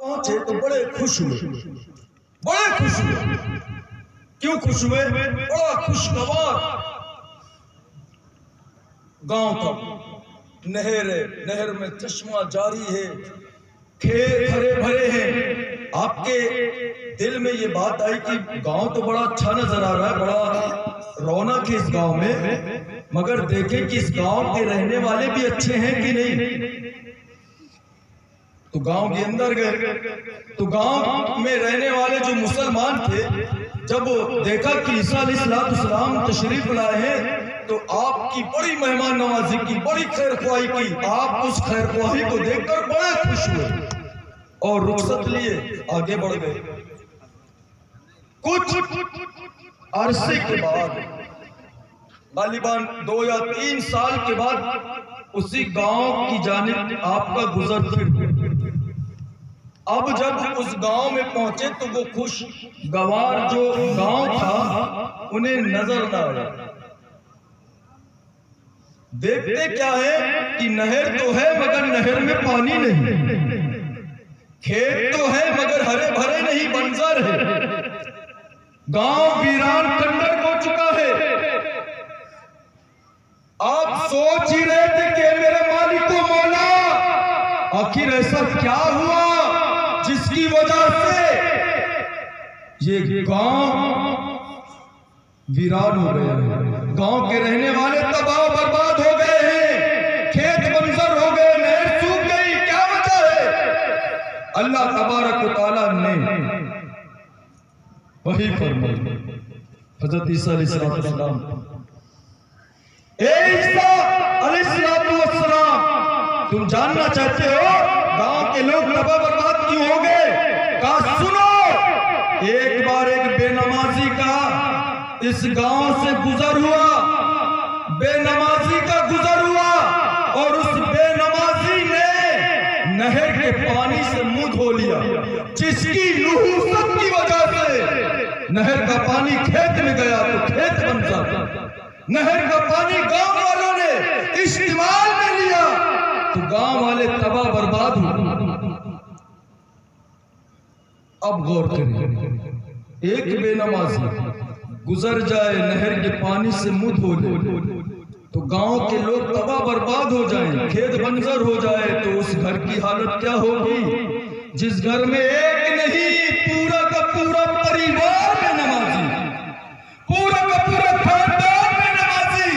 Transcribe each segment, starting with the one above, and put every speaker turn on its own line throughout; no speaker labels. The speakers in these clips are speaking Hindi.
पहुंचे तो बड़े खुश हुए, बड़े खुश हुए। क्यों खुश हुए? बड़ा खुशगवार गांव था, नहर है, नहर में चश्मा जारी है, खेत हरे भरे हैं। आपके दिल में ये बात आई कि गांव तो बड़ा अच्छा नजर आ रहा है, बड़ा रौनक है इस गांव में, मगर देखें कि इस गांव के रहने वाले भी अच्छे हैं कि नहीं। तो गांव के अंदर गए तो गांव में रहने वाले जो मुसलमान थे, जब देखा कि ईसा अलैहिस्सलाम तशरीफ लाए हैं तो आपकी बड़ी मेहमान नवाजी की, बड़ी खैर ख्वाही की। आप उस खैर ख्वाही को देखकर बड़े खुश हुए और रुखसत लिए आगे बढ़ गए। कुछ अरसे के बाद, गालिबान 2 या 3 साल के बाद, उसी गांव की जानिब आपका गुजर फिर। अब जब उस गांव में पहुंचे तो वो खुश गवार जो गांव था उन्हें नजर न आया। देखते क्या है कि नहर तो है मगर नहर में पानी नहीं, खेत तो है मगर हरे भरे नहीं, बंजर है। गांव वीरान खंडर हो चुका है। आप सोच ही रहे थे कि मेरे मालिक को मौला, आखिर ऐसा क्या हुआ जिसकी वजह से ये गांव वीरान हो गया है, गांव के रहने वाले तबाह बर्बाद हो गए हैं, खेत बंजर हो गए, नहर सूख गई, क्या वजह है? अल्लाह तबारक व तआला ने वही फरमाया, हजरत ईसा अलैहिस्सलाम, ए ईसा अलैहिस्सलाम, तुम जानना चाहते हो गांव के लोग तबाह बर्बाद क्यों हो गए? कहा सुनो, एक बार एक बेनमाजी का इस गांव से गुजर हुआ, बेनमाजी का गुजर हुआ और उस बेनमाजी ने नहर के पानी से मुंह धो लिया, जिसकी नहुसत की वजह से नहर का पानी खेत में गया तो खेत बन जाता, नहर का पानी गांव वालों ने इस्तेमाल में लिया तो गांव वाले तबाह बर्बाद हुए। अब गौर करें, एक बेनमाजी गुजर जाए, नहर के पानी से मुंह धो ले तो गांव के लोग तबाह बर्बाद हो जाएं, खेत बंजर हो जाए तो उस घर की हालत क्या होगी? जिस घर में एक नहीं पूरा का पूरा परिवार बेनमाजी, पूरा का पूरा खानदान बेनमाजी।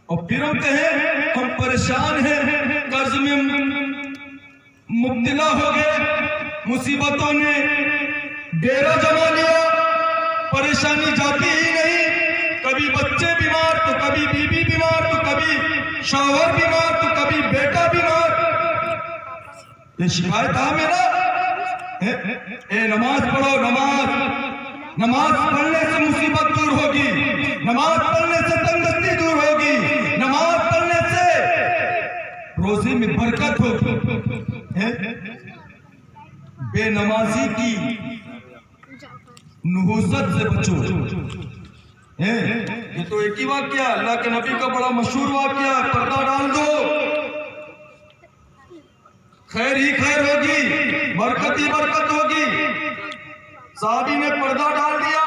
और फिर हम कहें हम परेशान हैं, कर्ज में मुब्तला हो गए, मुसीबतों ने डेरा जमा लिया, परेशानी जाती ही नहीं, कभी बच्चे बीमार तो कभी बीबी बीमार तो कभी शौहर बीमार तो कभी बेटा बीमार। ये शिकायत है मेरा, नमाज पढ़ो, नमाज पढ़ने से मुसीबत दूर होगी, नमाज पढ़ने से तंगदस्ती दूर होगी, नमाज पढ़ने से रोजे में बरकत होगी। बेनमाजी की नुहुसत से बचो। ये तो एक ही वाक्य, अल्लाह के नबी का बड़ा मशहूर वाक्य, पर्दा डाल दो खैर ही खैर होगी, बरकत ही बरकत होगी। साहबी ने पर्दा डाल दिया,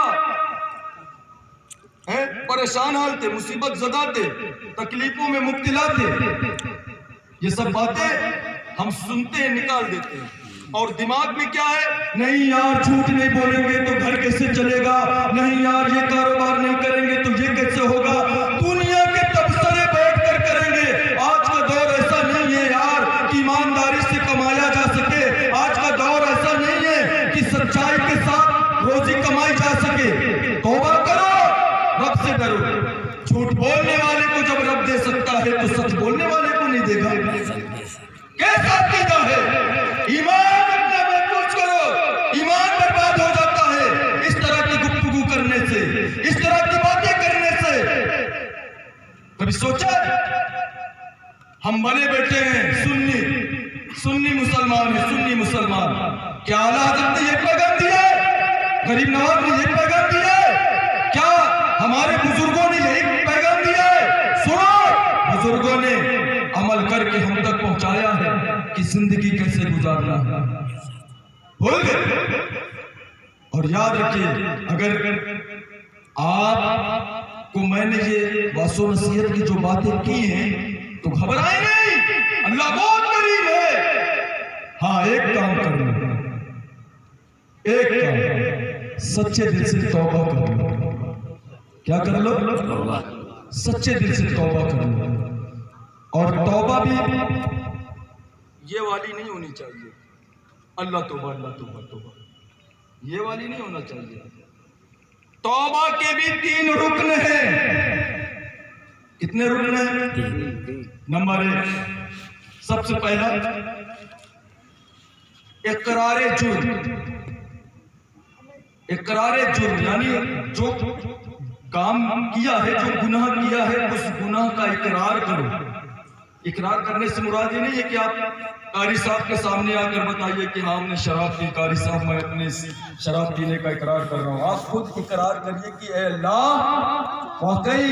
परेशान हाल थे, मुसीबत ज़दा थे, तकलीफों में मुब्तला थे। ये सब बातें हम सुनते हैं, निकाल देते हैं और दिमाग में क्या है, नहीं यार झूठ नहीं बोलेंगे तो घर कैसे चलेगा, नहीं यार ये कारोबार नहीं करेंगे तो ये कैसे होगा, दुनिया के तबसरे बैठ कर करेंगे। आज का दौर ऐसा नहीं है यार कि ईमानदारी से कमाया जा सके, आज का दौर ऐसा नहीं है कि सच्चाई के साथ रोजी कमाई जा सके। तौबा करो, रब से डरो। झूठ बोलने वाले को जब रब दे सकता है तो सच बोलने वाले को नहीं देगा? कैसा अकीदा है? ईमान अपना महफूज करो, ईमान बर्बाद हो जाता है इस तरह की गुफ्तगू करने से, इस तरह की बातें करने से। कभी सोचा हम बने बैठे हैं सुन्नी मुसलमान है, सुन्नी मुसलमान, क्या आला हज़रत ने ये पैगाम दिया है, गरीब नवाज ने ये पैगाम दिया है, क्या हमारे बुजुर्गों ने यही पैगाम दिया है? सुनो, बुजुर्गों ने अमल करके हम तक पहुंचाया है कि जिंदगी कैसे गुजारना है, भूल गए। और याद रखिए, अगर आपको मैंने ये वासो नसीहत की जो बातें की हैं तो घबराए नहीं, अल्लाह बहुत करीब है। हाँ, एक काम करना, एक काम, सच्चे दिल से तौबा कर लो। क्या कर लो? सच्चे दिल से तौबा कर लो। और तौबा भी ये वाली नहीं होनी चाहिए, अल्लाह तौबा अल्लाह तौबा तौबा, ये वाली नहीं होना चाहिए। तौबा के भी 3 रुकन हैं। कितने रुकन हैं? नंबर 1, सबसे पहला इकरारे जुर्म। इकरारे जुर्म यानी जो काम किया है, जो गुनाह किया है, उस गुनाह का इकरार करो। इकरार करने से मुराद ये नहीं है कि आप कारी साहब के सामने आकर बताइए कि हाँ हमने शराब पी, कारी साहब मैं अपने शराब पीने का इकरार कर रहा हूँ। आप खुद इकरार करिए कि ऐ अल्लाह, वाकई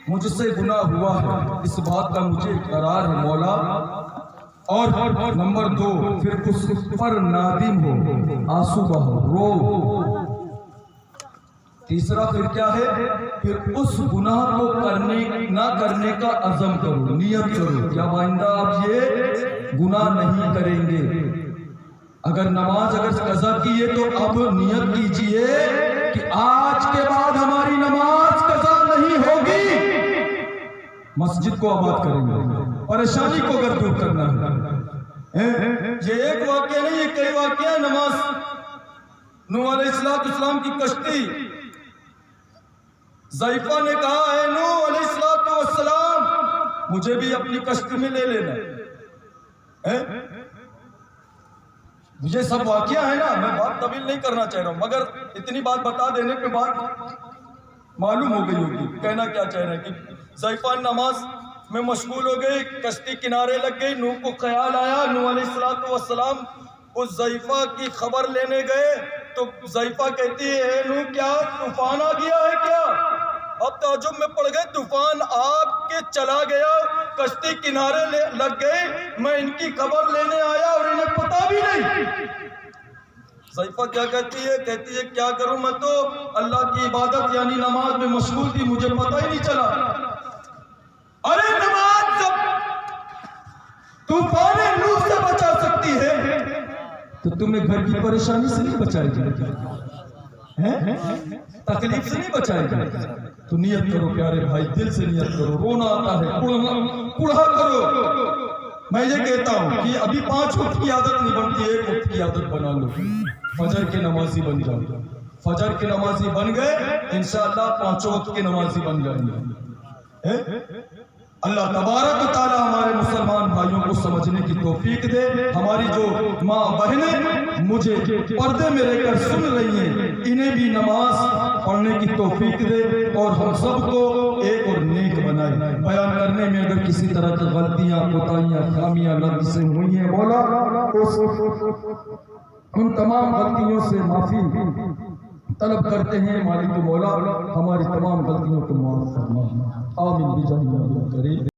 मुझसे गुनाह हुआ है, इस बात का मुझे इकरार है मौला। और नंबर 2, फिर उस पर नादिम हो, आंसू बहो, रो। तीसरा फिर क्या है? फिर उस गुनाह को ना करने का अज़म करो, नियत करो, क्या आइंदा आप ये गुनाह नहीं करेंगे। अगर नमाज कज़ा की है तो अब नियत कीजिए कि आज के बाद हमारी नमाज कज़ा नहीं होगी, मस्जिद को आबाद करेंगे, परेशानी को अगर दूर करना है। ये एक वाकया नहीं, ये कई वाकया। नमाज नूह अलैहिस्सलाम की कश्ती, ज़ैफ़ा ने कहा है नूह अलैहिस्सलाम, मुझे भी अपनी कश्ती में ले लेना है। ये सब वाकया है ना, मैं बात तवील नहीं करना चाह रहा हूं, मगर इतनी बात बता देने के बाद मालूम हो गई होगी कहना क्या चाह रहे हैं कि ज़ैफ़ा नमाज में मशगूल हो गई, कश्ती किनारे लग गई। नूह को ख्याल आया, नूह अलैहिस्सलाम उस ज़ैफ़ा की खबर लेने गए तो ज़ैफ़ा कहती है नूह क्या तूफान आ गया है क्या? अब ताजुब में पड़ गए, तूफान आके चला गया, कश्ती किनारे लग गई, मैं इनकी खबर लेने आया और इन्हें पता भी नहीं। ज़ैफ़ा क्या कहती है? कहती है क्या करूं, मैं तो अल्लाह की इबादत यानी नमाज में मशगूल थी, मुझे पता ही नहीं चला। अरे नमाज जब तूफान नूह से बचा सकती है तो तुम्हें घर की परेशानी से नहीं बचाएगी, तकलीफ से नहीं बचाएगी। तो नियत करो प्यारे भाई, दिल से नियत करो। रोना आता है, कुढ़ा करो। मैं ये कहता हूँ कि अभी 5 वक्त की आदत नहीं बनती, 1 वक्त की आदत बना लो। फजर के नमाजी बन जाओ, फजर के नमाजी बन गए इंशाअल्लाह 5 वक्त के नमाजी बन जाएंगे। अल्लाह तबारक व तआला हमारे मुसलमान भाइयों को समझने की तौफीक दे। हमारी जो माँ बहनें मुझे पर्दे में रहकर सुन रही हैं, इन्हें भी नमाज पढ़ने की तौफीक दे और हम सबको एक और नेक बनाए। बयान करने में अगर किसी तरह की गलतियाँ, कोताहियाँ, खामियाँ गलती से हुई हैं मौला, उन तमाम गलतियों से माफी तलब करते हैं। मालिक मौला हमारी तमाम गलतियों को माफ फरमा। आमीन।